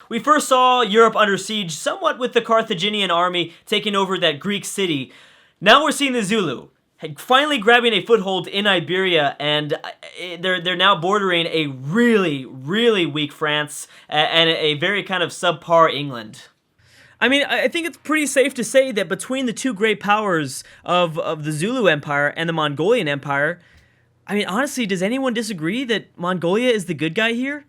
We first saw Europe under siege somewhat with the Carthaginian army taking over that Greek city. Now we're seeing the Zulu finally grabbing a foothold in Iberia, and they're now bordering a really weak France and a very kind of subpar England. I mean, I think it's pretty safe to say that between the two great powers of the Zulu Empire and the Mongolian Empire, I mean, honestly, does anyone disagree that Mongolia is the good guy here?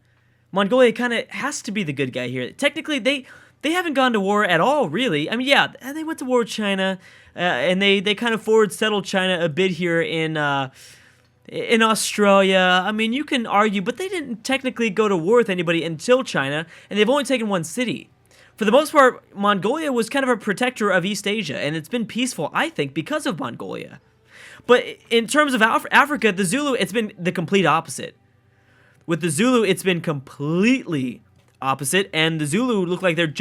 Mongolia kind of has to be the good guy here. Technically, they haven't gone to war at all, really. I mean, yeah, they went to war with China, and they kind of forward settled China a bit here in Australia. I mean, you can argue, but they didn't technically go to war with anybody until China, and they've only taken one city. For the most part, Mongolia was kind of a protector of East Asia, and it's been peaceful, I think, because of Mongolia. But in terms of Africa, the Zulu, it's been the complete opposite. With the Zulu, it's been completely opposite, and the Zulu look like they've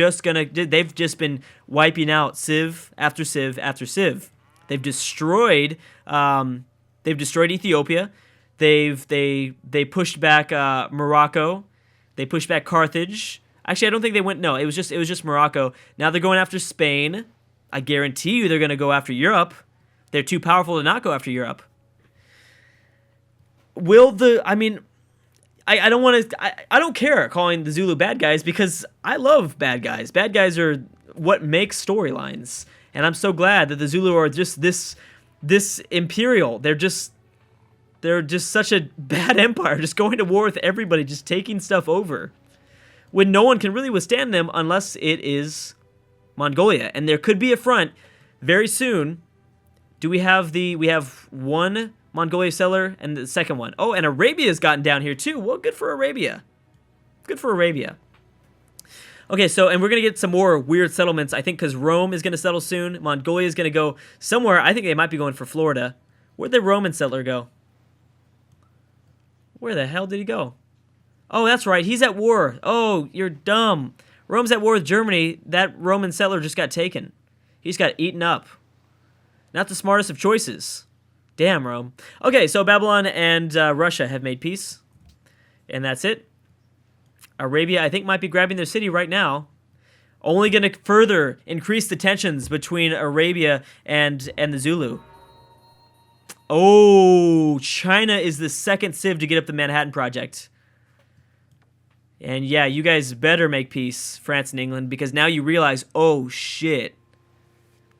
just been wiping out civ after civ after civ. They've destroyed Ethiopia. They pushed back Morocco. They pushed back Carthage. Actually, I don't think they went. No, it was just Morocco. Now they're going after Spain. I guarantee you they're going to go after Europe. They're too powerful to not go after Europe. I don't want to. I don't care calling the Zulu bad guys because I love bad guys. Bad guys are what makes storylines, and I'm so glad that the Zulu are just this imperial. They're just such a bad empire, just going to war with everybody, just taking stuff over, when no one can really withstand them unless it is Mongolia, and there could be a front very soon. We have one Mongolia settler and the second one. Oh, and Arabia's gotten down here too. Well, good for Arabia. Good for Arabia. Okay, so, and we're going to get some more weird settlements, I think, because Rome is going to settle soon. Mongolia is going to go somewhere. I think they might be going for Florida. Where'd the Roman settler go? Where the hell did he go? Oh, that's right. He's at war. Oh, you're dumb. Rome's at war with Germany. That Roman settler just got taken. He's got eaten up. Not the smartest of choices. Damn, Rome. Okay, so Babylon and Russia have made peace. And that's it. Arabia, I think, might be grabbing their city right now. Only going to further increase the tensions between Arabia and the Zulu. Oh, China is the second civ to get up the Manhattan Project. And yeah, you guys better make peace, France and England, because now you realize, oh shit.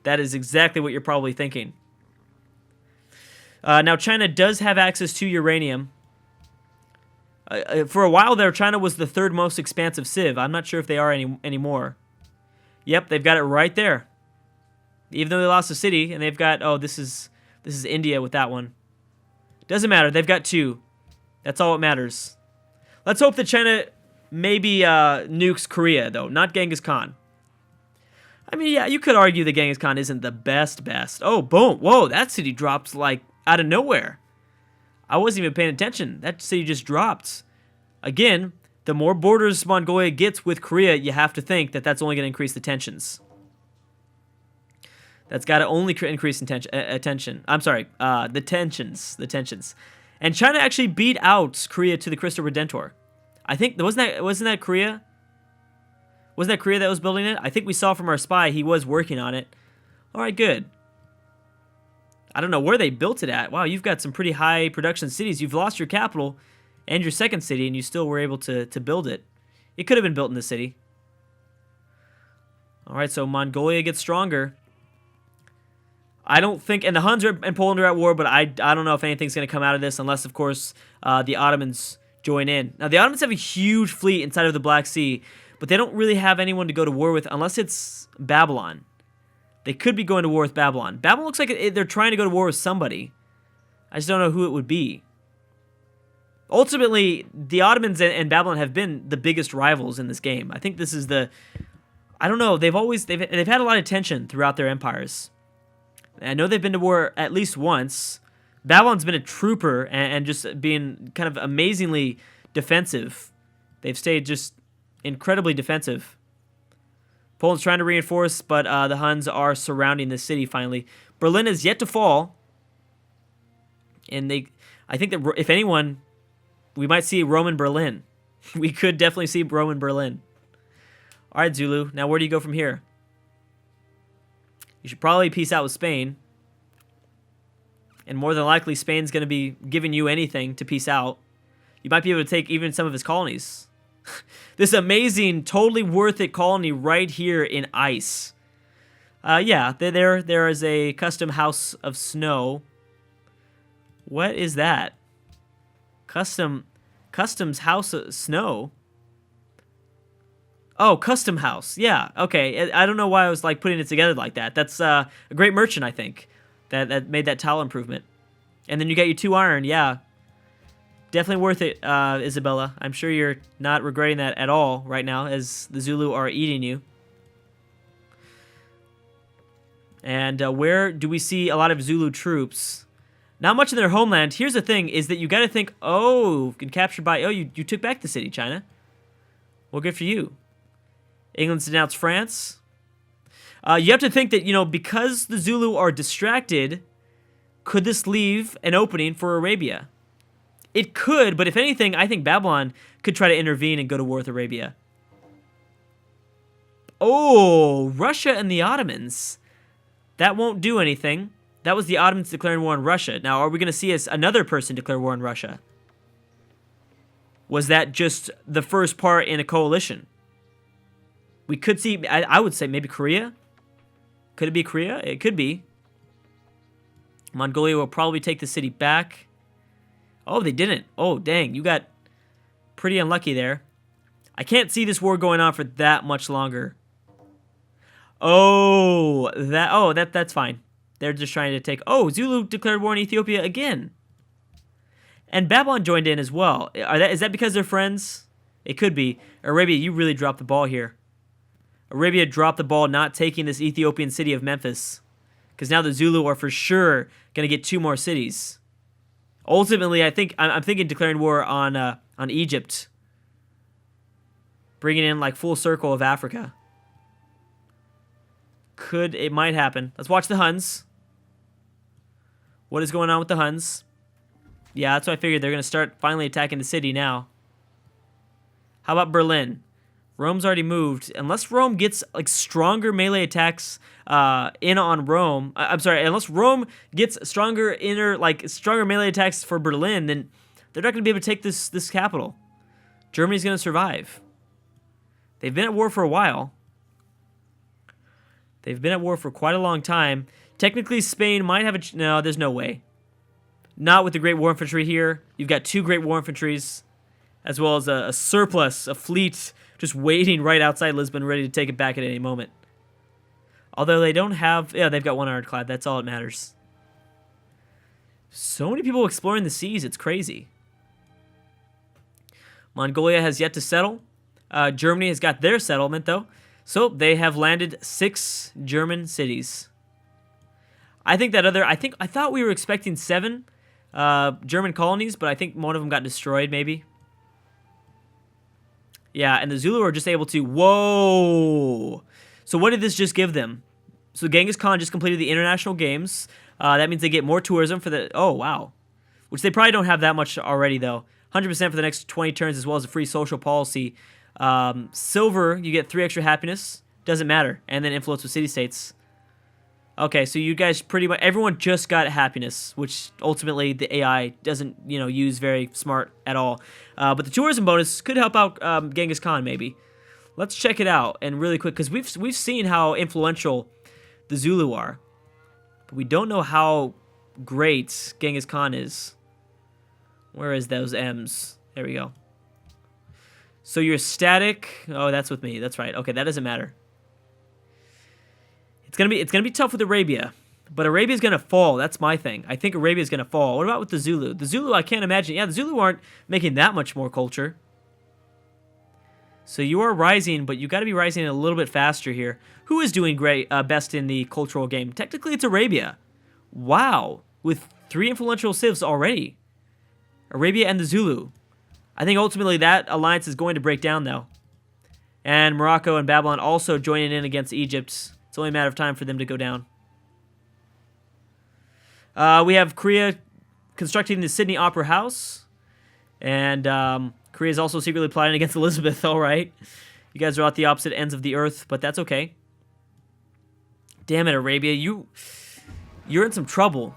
That is exactly what you're probably thinking. Now, China does have access to uranium. For a while there, China was the third most expansive civ. I'm not sure if they are anymore. Yep, they've got it right there. Even though they lost a city, and they've got... Oh, this is India with that one. Doesn't matter. They've got two. That's all that matters. Let's hope that China maybe nukes Korea, though. Not Genghis Khan. I mean, yeah, you could argue that Genghis Khan isn't the best. Oh, boom. Whoa, that city drops, like, out of nowhere. I wasn't even paying attention. That city just dropped. Again, the more borders Mongolia gets with Korea, you have to think that that's only going to increase the tensions. That's got to only increase attention. I'm sorry, the tensions. And China actually beat out Korea to the Cristo Redentor. I think, wasn't that Korea? Wasn't that Korea that was building it? I think we saw from our spy he was working on it. All right, good. I don't know where they built it at. Wow, you've got some pretty high production cities. You've lost your capital and your second city, and you still were able to build it. It could have been built in the city. All right, so Mongolia gets stronger. I don't think, and the Huns and Poland are at war, but I don't know if anything's going to come out of this unless, of course, the Ottomans join in. Now, the Ottomans have a huge fleet inside of the Black Sea, but they don't really have anyone to go to war with unless it's Babylon. They could be going to war with Babylon. Babylon looks like they're trying to go to war with somebody. I just don't know who it would be. Ultimately, the Ottomans and Babylon have been the biggest rivals in this game. I think this is I don't know. They've had a lot of tension throughout their empires. I know they've been to war at least once. Babylon's been a trooper and just being kind of amazingly defensive. They've stayed just incredibly defensive. Poland's trying to reinforce, but the Huns are surrounding the city finally. Berlin is yet to fall. And I think that if anyone, we might see Roman Berlin. We could definitely see Roman Berlin. All right, Zulu. Now, where do you go from here? You should probably peace out with Spain. And more than likely, Spain's going to be giving you anything to peace out. You might be able to take even some of his colonies. This amazing, totally worth it colony right here in ice. Yeah, there is a custom house of snow. What is that? Customs house of snow. Oh, custom house. Yeah, okay. I don't know why I was like putting it together like that. That's a great merchant, I think, that made that tile improvement. And then you got your 2 iron. Yeah, definitely worth it, Isabella. I'm sure you're not regretting that at all right now, as the Zulu are eating you. And where do we see a lot of Zulu troops? Not much in their homeland. Here's the thing, is that you got to think, oh, captured by, oh, you took back the city, China. Well, good for you. England's denounced France. You have to think that, you know, because the Zulu are distracted, could this leave an opening for Arabia? It could, but if anything, I think Babylon could try to intervene and go to war with Arabia. Oh, Russia and the Ottomans. That won't do anything. That was the Ottomans declaring war on Russia. Now, are we going to see another person declare war on Russia? Was that just the first part in a coalition? We could see, I would say maybe Korea? Could it be Korea? It could be. Mongolia will probably take the city back. Oh, they didn't. Oh, dang. You got pretty unlucky there. I can't see this war going on for that much longer. Oh, that's fine. They're just trying to take... Oh, Zulu declared war on Ethiopia again. And Babylon joined in as well. Is that because they're friends? It could be. Arabia, you really dropped the ball here. Arabia dropped the ball not taking this Ethiopian city of Memphis. Because now the Zulu are for sure going to get 2 more cities. Ultimately, I'm thinking declaring war on Egypt. Bringing in like full circle of Africa. It might happen. Let's watch the Huns. What is going on with the Huns? Yeah, that's what I figured. They're going to start finally attacking the city now. How about Berlin? Rome's already moved. Unless Rome gets like stronger melee attacks in on Rome. I'm sorry. Unless Rome gets stronger melee attacks for Berlin, then they're not going to be able to take this capital. Germany's going to survive. They've been at war for a while. They've been at war for quite a long time. Technically, Spain might have a... No, there's no way. Not with the Great War Infantry here. You've got 2 Great War Infantries, as well as a surplus, a fleet, just waiting right outside Lisbon, ready to take it back at any moment. Although they don't have... Yeah, they've got 1 ironclad. That's all that matters. So many people exploring the seas. It's crazy. Mongolia has yet to settle. Germany has got their settlement, though. So they have landed 6 German cities. I thought we were expecting 7 German colonies, but I think one of them got destroyed, maybe. Yeah, and the Zulu are just able to... Whoa! So what did this just give them? So Genghis Khan just completed the international games. That means they get more tourism for the... Oh, wow. Which they probably don't have that much already, though. 100% for the next 20 turns, as well as a free social policy. Silver, you get 3 extra happiness. Doesn't matter. And then influence with city-states. Okay, so you guys pretty much... Everyone just got happiness, which ultimately the AI doesn't, use very smart at all. But the tourism bonus could help out Genghis Khan, maybe. Let's check it out, and really quick, because we've seen how influential the Zulu are. But we don't know how great Genghis Khan is. Where is those M's? There we go. So you're static. Oh, that's with me. That's right. Okay, that doesn't matter. It's gonna be tough with Arabia, but Arabia's gonna fall. That's my thing. I think Arabia's gonna fall. What about with the Zulu? The Zulu, I can't imagine. Yeah, the Zulu aren't making that much more culture. So you are rising, but you got to be rising a little bit faster here. Who is doing great, best in the cultural game? Technically, it's Arabia. Wow, with 3 influential civs already. Arabia and the Zulu. I think ultimately that alliance is going to break down, though. And Morocco and Babylon also joining in against Egypt. It's only a matter of time for them to go down. We have Korea constructing the Sydney Opera House. And Korea is also secretly plotting against Elizabeth, all right. You guys are at the opposite ends of the earth, but that's okay. Damn it, Arabia, you're in some trouble.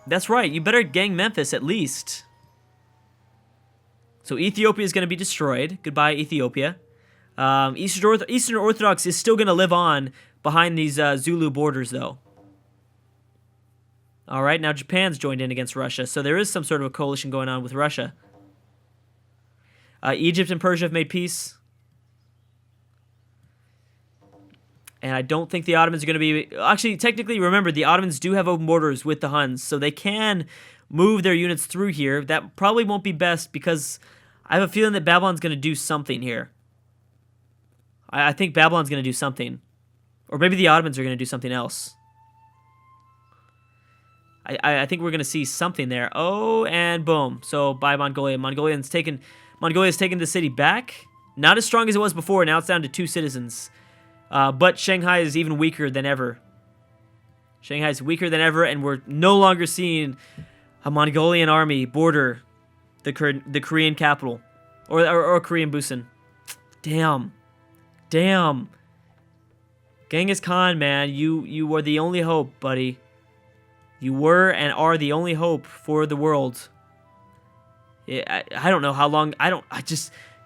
That's right, you better gang Memphis at least. So Ethiopia is going to be destroyed. Goodbye, Ethiopia. Eastern Orthodox is still going to live on behind these Zulu borders, though. All right, now Japan's joined in against Russia, so there is some sort of a coalition going on with Russia. Egypt and Persia have made peace. And I don't think the Ottomans are going to be... Actually, technically, remember, the Ottomans do have open borders with the Huns, so they can move their units through here. That probably won't be best because I have a feeling that Babylon's going to do something here. I think Babylon's going to do something. Or maybe the Ottomans are going to do something else. I think we're going to see something there. Oh, and boom. So, bye, Mongolia. Mongolia's taken the city back. Not as strong as it was before. Now it's down to 2 citizens. But Shanghai is even weaker than ever. Shanghai is weaker than ever, and we're no longer seeing a Mongolian army border the Korean capital. Or Korean Busan. Damn. Damn. Genghis Khan, man, you were the only hope, buddy. You were and are the only hope for the world. I don't know how long.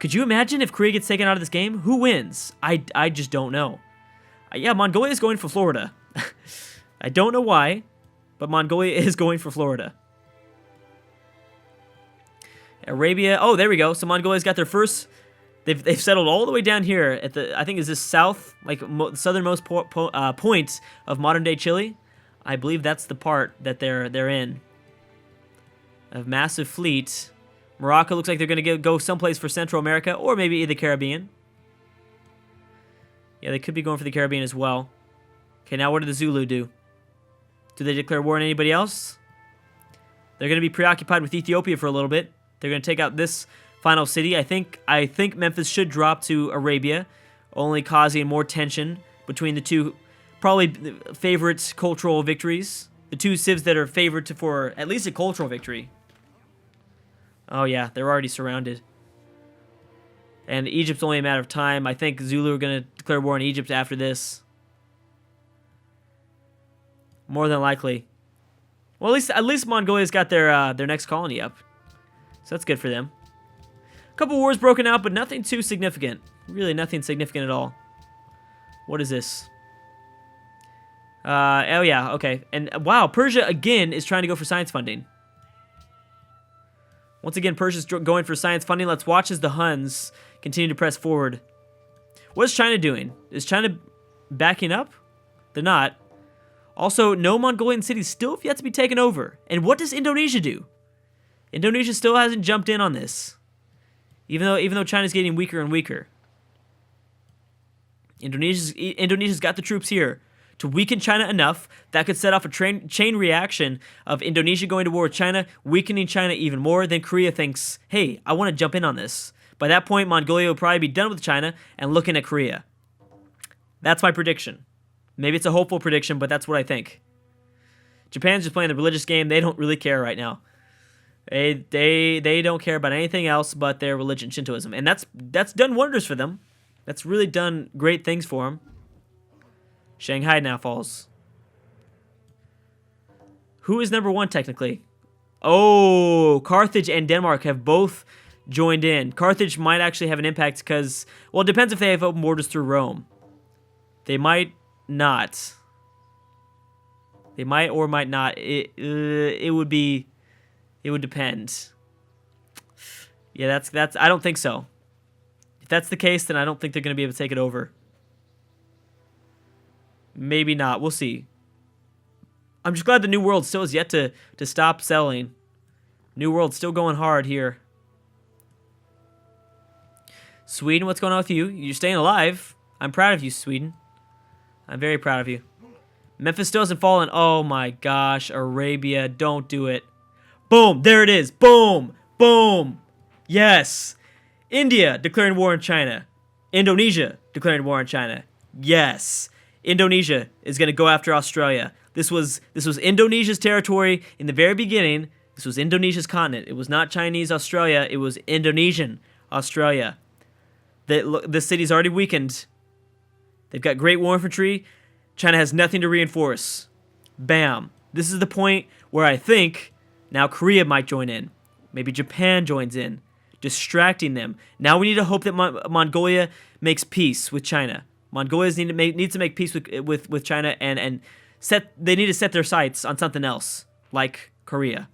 Could you imagine if Korea gets taken out of this game? Who wins? I just don't know. Yeah, Mongolia is going for Florida. I don't know why, but Mongolia is going for Florida. Arabia. Oh, there we go. So Mongolia's got their first. They've settled all the way down here at the. I think is this south, like southernmost point of modern day Chile. I believe that's the part that they're in. A massive fleet. Morocco looks like they're going to go someplace for Central America or maybe the Caribbean. Yeah, they could be going for the Caribbean as well. Okay, now what do the Zulu do? Do they declare war on anybody else? They're going to be preoccupied with Ethiopia for a little bit. They're going to take out this final city. I think Memphis should drop to Arabia, only causing more tension between the two probably favorite cultural victories. The two civs that are favored for at least a cultural victory. Oh yeah, they're already surrounded. And Egypt's only a matter of time. I think Zulu are going to declare war on Egypt after this. More than likely. Well, at least Mongolia's got their next colony up. So that's good for them. A couple wars broken out, but nothing too significant. Really nothing significant at all. What is this? Oh yeah, okay. And wow, Persia again is trying to go for science funding. Once again, Persia's going for science funding. Let's watch as the Huns continue to press forward. What is China doing? Is China backing up? They're not. Also, no Mongolian cities still have yet to be taken over. And what does Indonesia do? Indonesia still hasn't jumped in on this. Even though China's getting weaker and weaker. Indonesia's got the troops here to weaken China enough that could set off a chain reaction of Indonesia going to war with China, weakening China even more. Then Korea thinks, hey, I want to jump in on this. By that point, Mongolia will probably be done with China and looking at Korea. That's my prediction. Maybe it's a hopeful prediction, but that's what I think. Japan's just playing the religious game. They don't really care right now. They don't care about anything else but their religion, Shintoism. And that's done wonders for them. That's really done great things for them. Shanghai now falls. Who is number 1 technically? Oh, Carthage and Denmark have both joined in. Carthage might actually have an impact because, well, it depends if they have open borders through Rome. They might not. They might or might not. It would depend. Yeah, that's. I don't think so. If that's the case, then I don't think they're going to be able to take it over. Maybe not. We'll see. I'm just glad the New World still is yet to stop selling. New World still going hard here. Sweden, what's going on with you? You're staying alive. I'm proud of you, Sweden. I'm very proud of you. Memphis still hasn't fallen. Oh my gosh, Arabia, don't do it. Boom, there it is. Boom, boom. Yes. India declaring war on China. Indonesia declaring war on China. Yes. Indonesia is going to go after Australia. This was Indonesia's territory in the very beginning. This was Indonesia's continent. It was not Chinese Australia. It was Indonesian Australia. The city's already weakened. They've got great war infantry. China has nothing to reinforce. Bam. This is the point where I think now Korea might join in. Maybe Japan joins in, distracting them. Now we need to hope that Mongolia makes peace with China. Mongolia needs to make peace with China, and they need to set their sights on something else, like Korea.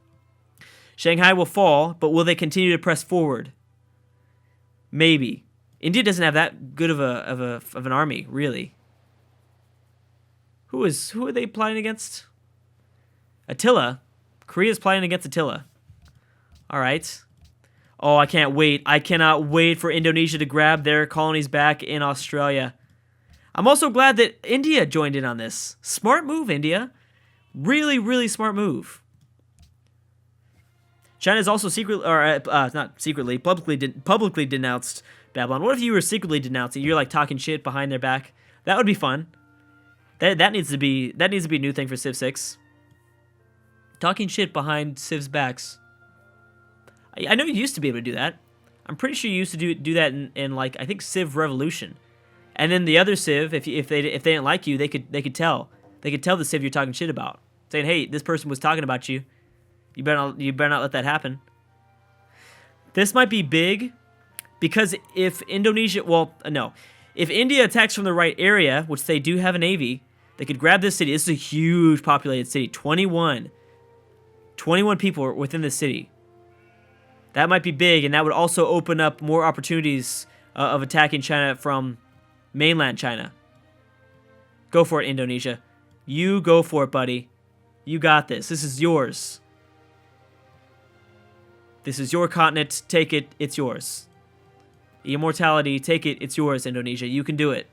Shanghai will fall, but will they continue to press forward? Maybe. India doesn't have that good of an army, really. Who are they plotting against? Attila. Korea's plotting against Attila. All right. Oh, I can't wait. I cannot wait for Indonesia to grab their colonies back in Australia. I'm also glad that India joined in on this. Smart move, India. Really, really smart move. China's also publicly denounced Babylon. What if you were secretly denouncing? You're like talking shit behind their back. That would be fun. That needs to be a new thing for Civ 6. Talking shit behind Civ's backs. I know you used to be able to do that. I'm pretty sure you used to do that in like, I think, Civ Revolution. And then the other Civ, if they didn't like you, they could tell the Civ you're talking shit about, saying, "Hey, this person was talking about you. You better not let that happen." This might be big, because if India attacks from the right area, which they do have a navy, they could grab this city. This is a huge populated city. 21 people within the city. That might be big, and that would also open up more opportunities of attacking China from mainland China. Go for it, Indonesia. You go for it, buddy. You got this. This is yours. This is your continent. Take it. It's yours. Immortality. Take it. It's yours, Indonesia. You can do it.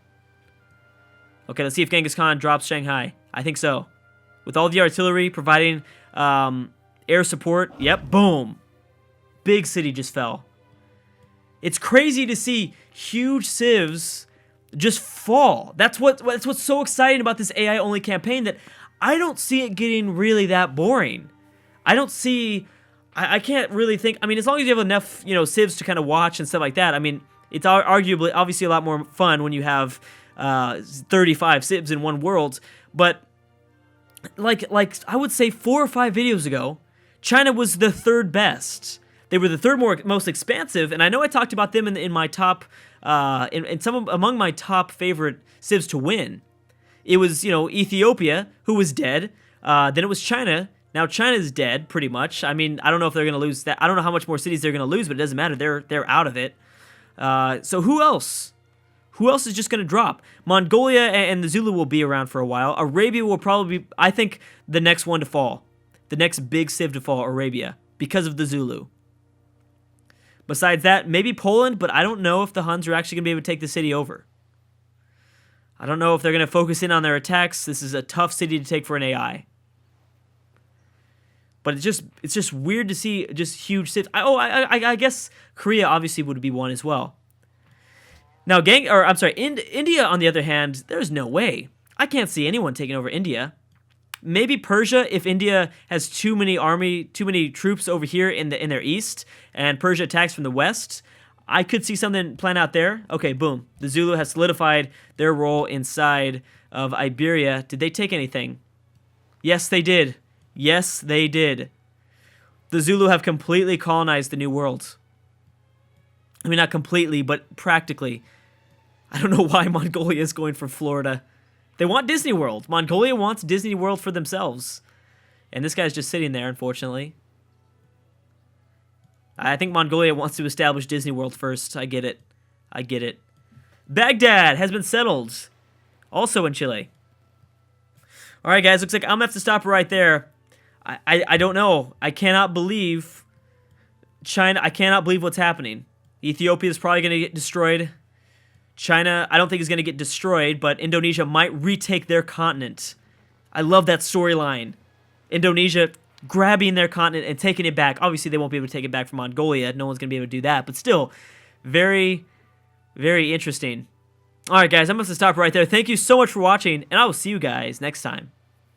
Okay, let's see if Genghis Khan drops Shanghai. I think so. With all the artillery providing air support. Yep, boom. Big city just fell. It's crazy to see huge civs just fall. That's what's so exciting about this AI only campaign, that I don't see it getting really that boring. I can't really think. I mean, as long as you have enough, civs to kind of watch and stuff like that. I mean, it's arguably obviously a lot more fun when you have 35 civs in one world. But like I would say 4 or 5 videos ago, China was the third best. They were the third most expansive, and I know I talked about them in my top, among my top favorite civs to win. It was Ethiopia, who was dead. Then it was China. Now China's dead pretty much. I mean, I don't know if they're gonna lose that. I don't know how much more cities they're gonna lose, but it doesn't matter. They're out of it. So who else? Who else is just gonna drop? Mongolia and the Zulu will be around for a while. Arabia will probably be, I think, the next one to fall. The next big civ to fall, Arabia, because of the Zulu. Besides that, maybe Poland, but I don't know if the Huns are actually going to be able to take the city over. I don't know if they're going to focus in on their attacks. This is a tough city to take for an AI. But it's just weird to see just huge cities. I guess Korea obviously would be one as well. Now, India, on the other hand, there's no way. I can't see anyone taking over India. Maybe Persia, if India has too many troops over here in their east, and Persia attacks from the west, I could see something plan out there. Okay, boom. The Zulu has solidified their role inside of Iberia. Did they take anything? Yes, they did. Yes, they did. The Zulu have completely colonized the New World. I mean, not completely, but practically. I don't know why Mongolia is going for Florida. They want Disney World. Mongolia wants Disney World for themselves. And this guy's just sitting there, unfortunately. I think Mongolia wants to establish Disney World first. I get it. I get it. Baghdad has been settled. Also in Chile. Alright, guys. Looks like I'm going to have to stop right there. I don't know. I cannot believe China. I cannot believe what's happening. Ethiopia is probably going to get destroyed. China, I don't think is going to get destroyed, but Indonesia might retake their continent. I love that storyline. Indonesia grabbing their continent and taking it back. Obviously, they won't be able to take it back from Mongolia. No one's going to be able to do that, but still, very, very interesting. All right, guys, I'm going to stop right there. Thank you so much for watching, and I will see you guys next time.